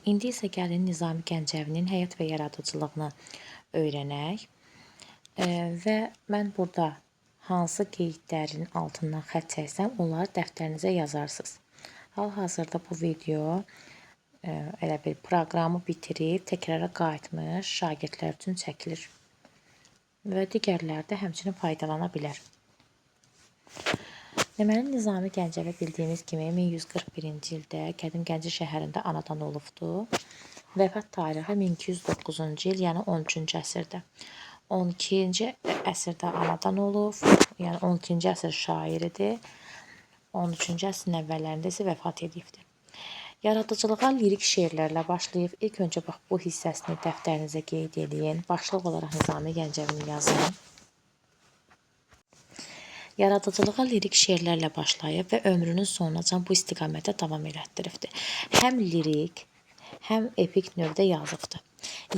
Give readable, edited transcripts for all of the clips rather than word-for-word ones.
İndi isə gəlin Nizami Gəncəvinin həyat və yaradıcılığını öyrənək. Və mən burada hansı qeydlərin altından xətt çəksəm, onları dəftərinizə yazarsınız. Hal-hazırda bu video elə bir proqramı bitirib təkrara qayıtmış şagirdlər üçün çəkilir. Və digərləri də həmçinin faydalana bilər. Deməli, Nizami Gəncəvi bildiyimiz kimi 1141-ci ildə Qədim Gəncə şəhərində anadan olubdur. Vəfat tarixi 1209-cu il, yəni 13-cü əsrdə. 12-ci əsrdə anadan olub, yəni 12-ci əsr şairidir. 13-cü əsrin əvvəllərində isə vəfat edibdir. Yaradıcılığa lirik şeirlərlə başlayıb. İlk öncə bax bu hissəsini dəftərinizə qeyd edin. Başlıq olaraq Nizami Gəncəvini yazın. Yaradıcılığa lirik şeirlərlə başlayıb və ömrünün sonunacan bu istiqamətə davam elətdiribdir. Həm lirik, həm epik növdə yazıbdır.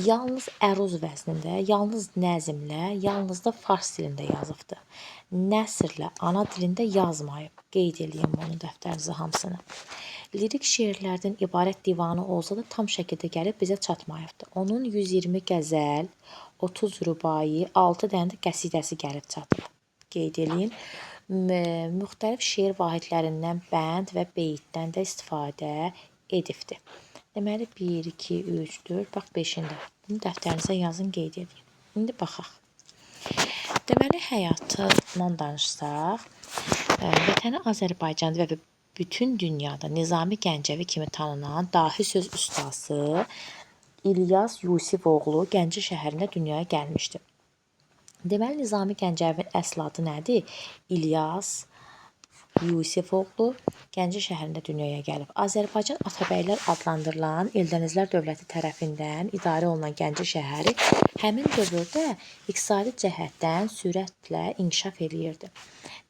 Yalnız əruz vəznində, yalnız nəzmlə, yalnız da fars dilində yazıbdır. Nəsrlə, ana dilində yazmayıb. Qeyd edin bunu dəftərinizə hamısını. Lirik şeirlərdən ibarət divanı olsa da tam şəkildə gəlib bizə çatmayıbdır. Onun 120 qəzəl, 30 rübai, 6 dənə də qəsidəsi gəlib çatıb. Qeyd edin. Müxtəlif şeir vahidlərindən bənd və beytdən də istifadə edibdir. Deməli 1, 2, 3, 4, bax 5-də. Bunu dəftərinizə yazın, qeyd edin. İndi baxaq. Deməli həyatından danışsaq, vətəni Azərbaycanda və bütün dünyada Nizami Gəncəvi kimi tanınan dahi söz ustası İlyas Yusifoğlu Gəncə şəhərində dünyaya gəlmişdir. Deməli, Nizami Gəncəvinin əsl adı nədir? İlyas Yusifoğlu Gəncə şəhərində dünyaya gəlib. Azərbaycan Atabəylər adlandırılan Eldənizlər dövləti tərəfindən idarə olunan Gəncə şəhəri həmin dövrdə iqtisadi cəhətdən sürətlə inkişaf eləyirdi.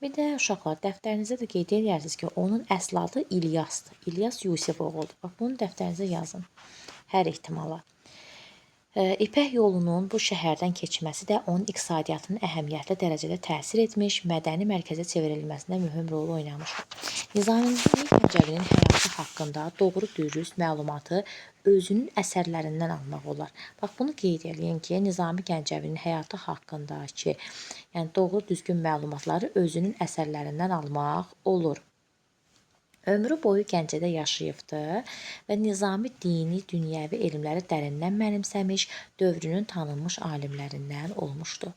Bir də uşaqlar, dəftərinizə də qeyd edirsiniz ki, onun əsl adı İlyasdır. İlyas Yusifoğludur. Bax, bunu dəftərinizə yazın. Hər ehtimala. İpək yolunun bu şəhərdən keçməsi də onun iqtisadiyyatının əhəmiyyətli dərəcədə təsir etmiş, mədəni mərkəzə çevrilməsində mühüm rol oynamışdır. Nizami Gəncəvinin həyatı haqqında doğru dürüst məlumatı özünün əsərlərindən almaq olar. Bax, bunu qeyd edin ki, Nizami Gəncəvinin həyatı haqqındakı, yəni doğru düzgün məlumatları özünün əsərlərindən almaq olur. Ömrü boyu Gəncədə yaşayıbdır və Nizami dini, dünyəvi elmləri dərindən mənimsəmiş, dövrünün tanınmış alimlərindən olmuşdu.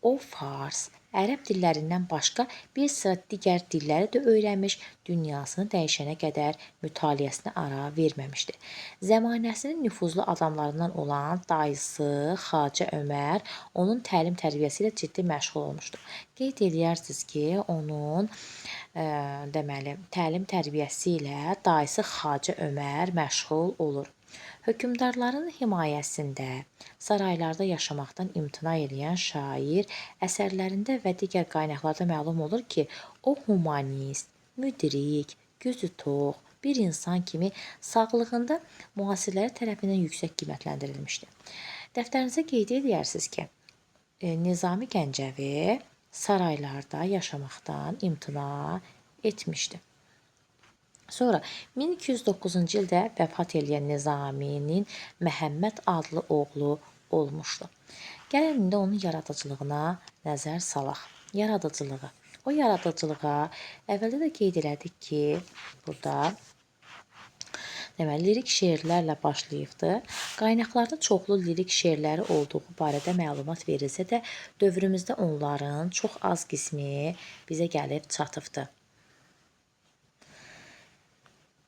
O, fars, ərəb dillərindən başqa bir sıra digər dilləri də öyrənmiş, dünyasını dəyişənə qədər mütaliəsinə ara verməmişdi. Zəmanəsinin nüfuzlu adamlarından olan dayısı Xacə Ömər onun təlim-tərbiyəsi ilə ciddi məşğul olmuşdu. Qeyd edirsiniz ki, onun deməli, təlim-tərbiyəsi ilə dayısı Xacə Ömər məşğul olur. Hökmdarların himayəsində saraylarda yaşamaqdan imtina edən şair əsərlərində və digər qaynaqlarda məlum olur ki, o humanist, müdrik, gözü tox bir insan kimi sağlığında müasirləri tərəfindən yüksək qiymətləndirilmişdi. Dəftərinizə qeyd edirsiniz ki, Nizami Gəncəvi saraylarda yaşamaqdan imtina etmişdi. Sonra 1209-cu ildə vəfat edən Nizaminin Məhəmməd adlı oğlu olmuşdu. Gəlin indi onun yaradıcılığına nəzər salaq. Yaradıcılığı. O yaradıcılığa əvvəldə də qeyd elədik ki, burada deməli, lirik şeirlərlə başlayıbdır. Qaynaqlarda çoxlu lirik şeirləri olduğu barədə məlumat verilsə də, dövrümüzdə onların çox az qismi bizə gəlib çatıbdır.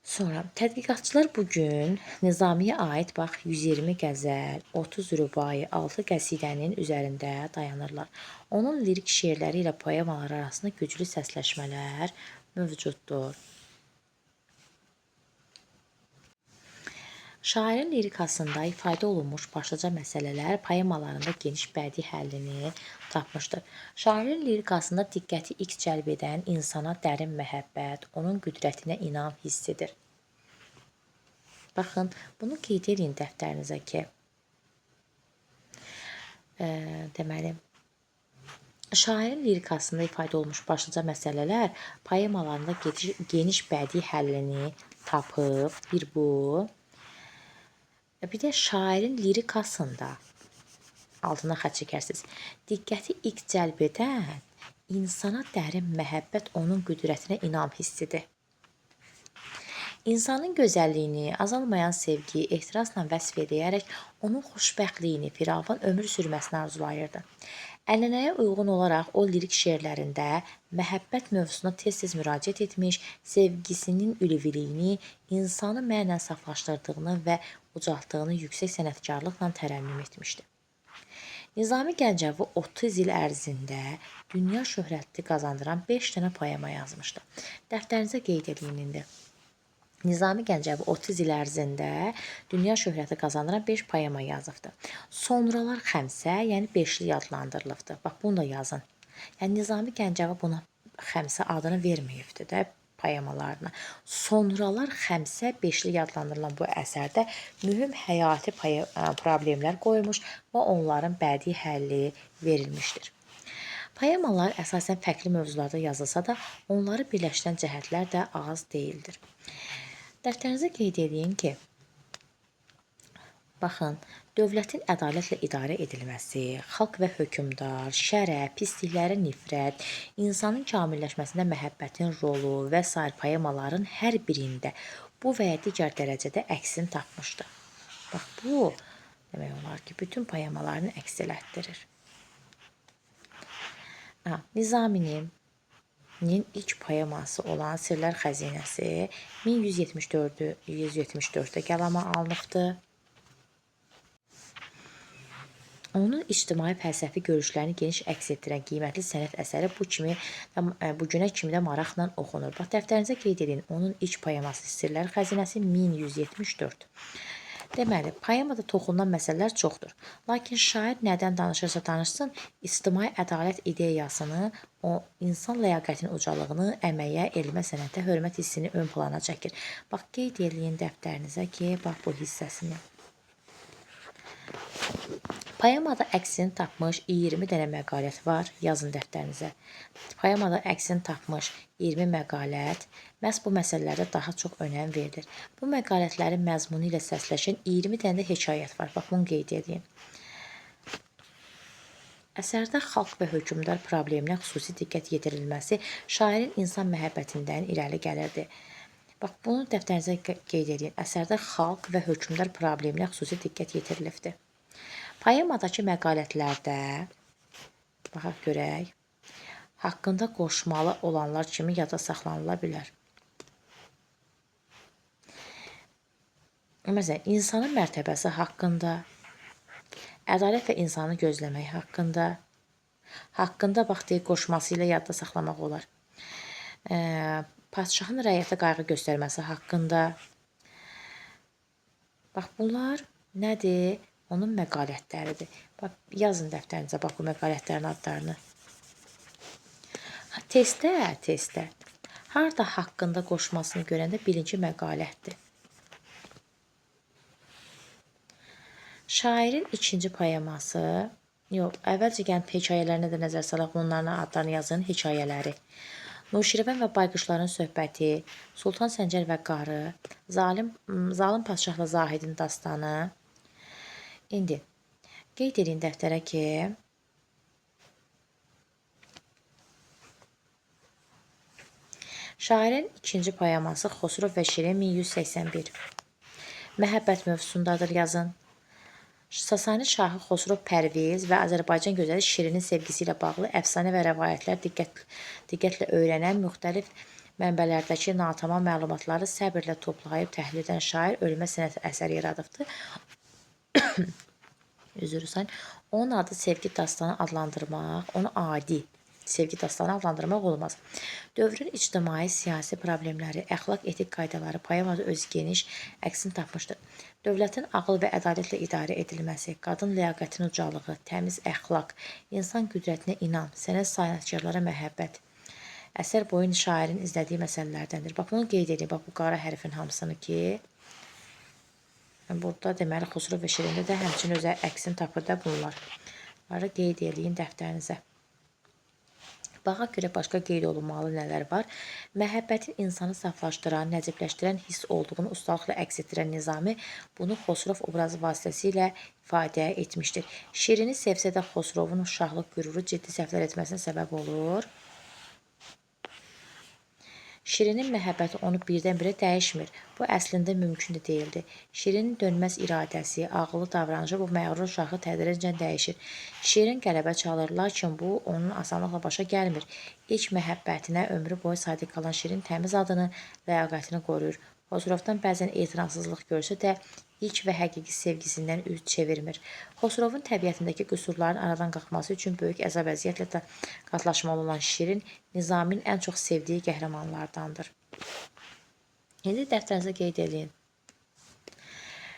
Sonra tədqiqatçılar bugün Nizamiyə aid bax 120 qəzəl, 30 rübai, 6 qəsidənin üzərində dayanırlar. Onun lirik şeirləri ilə poemalar arasında güclü səsləşmələr mövcuddur. Şairin lirikasında ifadə olunmuş başlıca məsələlər poemalarında geniş bədii həllini tapmışdır. Şairin lirikasında diqqəti ilk cəlb edən insana dərin məhəbbət, onun qüdrətinə inam hissidir. Baxın, bunu qeyd edin dəftərinizə ki, deməli, şairin lirikasında ifadə olunmuş başlıca məsələlər poemalarında geniş bədii həllini tapıb, bir bu. Bir də şairin lirikasında altına xətt çəkərsiniz. Diqqəti ilk cəlb edən insana dərin məhəbbət, onun qüdrətinə inam hissidir. İnsanın gözəlliyini, azalmayan sevgi, ehtirasla vəsf edərək onun xoşbəxtliyini, firavan ömür sürməsini arzulayırdı. Ənənəyə uyğun olaraq o lirik şeirlərində məhəbbət mövzusuna tez-tez müraciət etmiş, sevgisinin ülviliyini, insanı mənən saflaşdırdığını və ucaltdığını yüksək sənətkarlıqla tərənnüm etmişdi. Nizami Gəncəvi 30 il ərzində dünya şöhrəti qazandıran 5 dənə poema yazmışdı. Dəftərinizə qeyd edin indi. Nizami Gəncəvi 30 il ərzində dünya şöhrəti qazandıran 5 poema yazıbdı. Sonralar xəmsə, yəni beşli adlandırılıbdı. Bax, bunu da yazın. Yəni Nizami Gəncəvi buna xəmsə adını verməyibdi də poemalarına. Sonralar xəmsə beşli adlandırılan bu əsərdə mühüm həyati problemlər qoymuş və onların bədii həlli verilmişdir. Poemalar əsasən fərqli mövzularda yazılsa da, onları birləşdirən cəhətlər də az deyildir. Dəftərinizə qeyd edin ki, baxın, dövlətin ədalətlə idarə edilməsi, xalq və hökmdar, şərə, pisliklərə nifrət, insanın kamilləşməsində məhəbbətin rolu və sair poemaların hər birində bu və ya digər dərəcədə əksini tapmışdı. Bax, bu demək olar ki, bütün poemalarını əks elətdirir. Nizaminin ilk poeması olan Sirlər Xəzinəsi 1174-də qəlama alınıbdı. Onun ictimai fəlsəfi görüşlərini geniş əks etdirən qiymətli sənət əsəri bu günə kimi də maraqla oxunur. Bax, dəftərinizə qeyd edin, onun ilk poeması Sirlər Xəzinəsi 1174. Deməli, poemada toxunulan məsələlər çoxdur. Lakin şair nədən danışırsa danışsın, ictimai ədalət ideyasını, o insan ləyaqətinin ucalığını, əməyə, elmə, sənətə hörmət hissini ön plana çəkir. Bax, qeyd edin dəftərinizə ki, bax bu hissəsini. Poemada əksini tapmış 20 dənə məqalət var, yazın dəftərinizə. Poemada əksini tapmış 20 məqalət məhz bu məsələlərdə daha çox önəm verilir. Bu məqalətlərin məzmunu ilə səsləşən 20 dənə də hekayət var. Bax, bunu qeyd edin. Əsərdə xalq və hökmdar probleminə xüsusi diqqət yetirilməsi şairin insan məhəbbətindən irəli gəlirdi. Bax, bunu dəftərinizə qeyd edin. Əsərdə xalq və hökmdar probleminə xüsusi diqqət yetirilibdi. Poemadakı məqalətlərdə, baxaq görək, haqqında qoşmalı olanlar kimi yada saxlanıla bilər. Məsələn, insanın mərtəbəsi haqqında, ədalət və insanı gözləmək haqqında bax, qoşması ilə yadda saxlamaq olar. Padşahın rəiyyətə qayğı göstərməsi haqqında. Bax, bunlar nədir? Onun məqalətləridir. Bax, yazın dəftərinizə bax, bu məqalətlərin adlarını. Testdə harada haqqında qoşmasını görəndə birinci məqalətdir. Şairin ikinci poeması, əvvəlcə gəlin hekayələrinə də nəzər salaq, onların adlarını yazın, hekayələri. Nuşirvan və Bayquşların söhbəti, Sultan Səncər və Qarı, Zalim Padşahla Zahidin dastanı. İndi, qeyd edin dəftərə ki, şairin ikinci poeması Xosrov və Şirin 1181. Məhəbbət mövzusundadır, yazın. Sasani şahı Xosrov Pərviz və Azərbaycan gözəli Şirinin sevgisi ilə bağlı əfsanə və rəvayətlər diqqətlə öyrənən, müxtəlif mənbələrdəki natamam məlumatları səbirlə toplayıb təhlil edən şair ölmə sənət əsəri yaradıbdır. Onun adı sevgi dastanı adlandırmaq, onu adi sevgi dastanı adlandırmaq olmaz. Dövrün ictimai, siyasi problemləri, əxlaq, etik qaydaları poemada öz geniş əksini tapmışdır. Dövlətin ağıl və ədalətlə idarə edilməsi, qadın ləyaqətinin ucalığı, təmiz əxlaq, insan qüdrətinə inam, sənətkarlara məhəbbət. Əsər boyun şairin izlədiyi məsələlərdəndir. Bax, bunu qeyd edin, bax, bu qara hərfin hamısını ki, burada deməli Xosrov və Şirində də həmçinin özə əksini tapır da bunlar. Bunları qeyd edin dəftərinizə. Baxa görə başqa qeyd olunmalı nələr var? Məhəbbətin insanı saflaşdıran, nəcibləşdirən hiss olduğunu ustalıqla əks etdirən Nizami bunu Xosrov obrazı vasitəsilə ifadə etmişdir. Şirini sevsə də Xosrovun uşaqlıq qüruru ciddi səhvlər etməsinə səbəb olur. Şirinin məhəbbəti onu birdən-birə dəyişmir. Bu əslində mümkün də deyildi. Şirinin dönməz iradəsi, ağıllı davranışı bu məğrur uşağı tədricən dəyişir. Şirin qələbə çalır, lakin bu onun asanlıqla başa gəlmir. İlk məhəbbətinə ömrü boyu sadiq qalan Şirin təmiz adını, ləyaqətini qoruyur. Xosrovdan bəzən etinasızlıq görsə də ilk və həqiqi sevgisindən üz çevirmir. Xosrovun təbiətindəki qüsurların aradan qalxması üçün böyük əzab-əziyyətlə qatlaşmalı olan Şirin Nizaminin ən çox sevdiyi qəhrəmanlardandır. İndi dəftərinizə qeyd edin.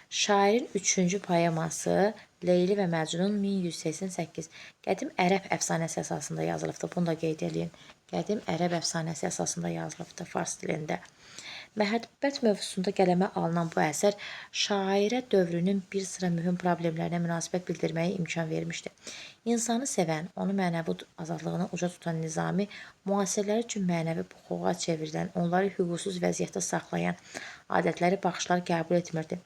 Şairin 3-cü poeması Leyli və Məcnun 1188 qədim ərəb əfsanəsi əsasında yazılıbdır. Bunu da qeyd edin. Qədim ərəb əfsanəsi əsasında yazılıbdır fars dilində. Məhəbbət mövzusunda qələmə alınan bu əsər şairə dövrünün bir sıra mühüm problemlərinə münasibət bildirməyə imkan vermişdi. İnsanı sevən, onu mənəvi azadlığını uca tutan Nizami, müasirləri üçün mənəvi puxuğa çevirilən, onları hüquqsuz vəziyyətdə saxlayan adətləri, baxışları qəbul etmirdi.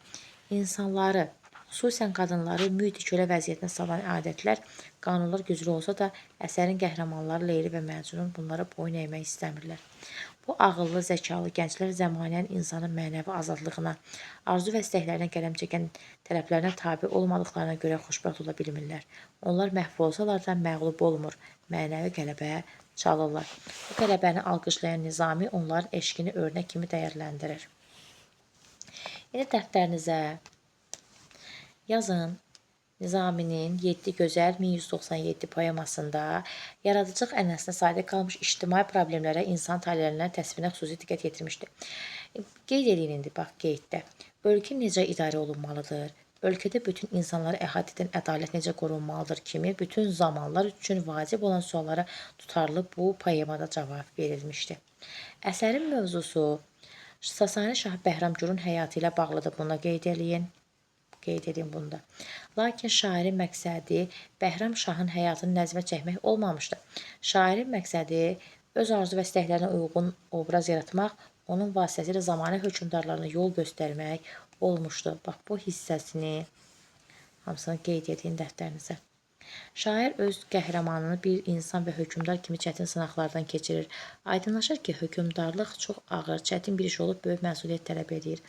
İnsanları, xüsusən qadınları mühit kölə vəziyyətinə salan adətlər, qanunlar güclü olsa da, əsərin qəhrəmanları Leyli və Məcnun bunlara boyun əymək istəmirlər. Bu ağıllı, zəkalı gənclər zəmanənin insanın mənəvi azadlığına, arzu və istəklərinə qələm çəkən tələblərinə tabe olmadıqlarına görə xoşbəxt ola bilmirlər. Onlar məhv olsalar da məğlub olmur, mənəvi qələbə çalırlar. Bu qələbəni alqışlayan Nizami onların eşqini örnək kimi dəyərləndirir. İndi dəftərinizə yazın. Nizaminin 7 gözəl 1197 poemasında yaradıcılıq ənənəsinə sadiq qalmış ictimai problemlərə, insan talelərinə təsvirinə xüsusi diqqət yetirmişdi. Qeyd edin indi, bax qeyddə. Ölkə necə idarə olunmalıdır? Ölkədə bütün insanları əhatə edən ədalət necə qorunmalıdır kimi bütün zamanlar üçün vacib olan suallara tutarlı bu poemada cavab verilmişdi. Əsərin mövzusu Sasani Şah Bəhramgurun həyatı ilə bağlıdır. Buna qeyd edin. Qeyd edin bunda. Lakin şairin məqsədi Bəhram Şahın həyatını nəzmə çəkmək olmamışdı. Şairin məqsədi öz arzu və istəklərinə uyğun obraz yaratmaq, onun vasitəsilə zamanə hökmdarlarına yol göstərmək olmuşdu. Bax, bu hissəsini hamısını qeyd edin dəftərinizə. Şair öz qəhrəmanını bir insan və hökmdar kimi çətin sınaqlardan keçirir. Aydınlaşır ki, hökmdarlıq çox ağır, çətin bir iş olub, böyük məsuliyyət tələb edir.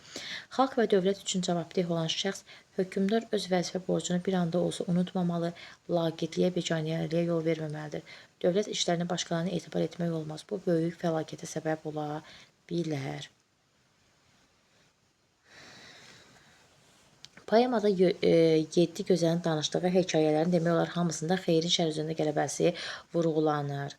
Xalq və dövlət üçün cavabdeh olan şəxs, hökmdar öz vəzifə borcunu bir anda olsa unutmamalı, laqeydliyə, becaniyəliyə yol verməməlidir. Dövlət işlərini başqalarına etibar etmək olmaz. Bu, böyük fəlakətə səbəb ola bilər. Poemada 7 gözəlin danışdığı hekayələrin demək olar hamısında xeyrin şər üzərində qələbəsi vurğulanır.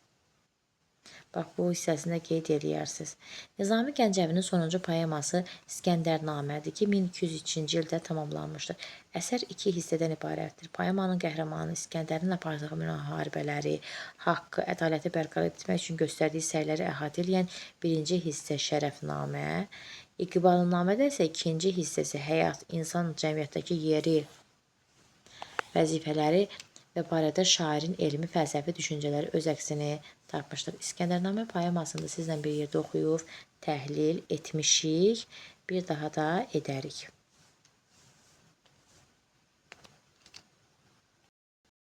Bax, bu hissəsində qeyd edərsiniz. Nizami Gəncəvinin sonuncu poeması İskəndərnamədir ki, 1203-cü ildə tamamlanmışdır. Əsər 2 hissədən ibarətdir. Poemanın qəhrəmanı İskəndərin apardığı müharibələri, haqqı, ədaləti bərqərar etmək üçün göstərdiyi səyləri əhatə edən birinci hissə Şərəfnamə, İqbalnamədə isə ikinci hissəsi həyat, insan cəmiyyətdəki yeri, vəzifələri və barədə şairin elmi, fəlsəfi düşüncələri öz əksini tapmışdır. İskəndərnamə poemasında sizlə bir yerdə oxuyub, təhlil etmişik, bir daha da edərik.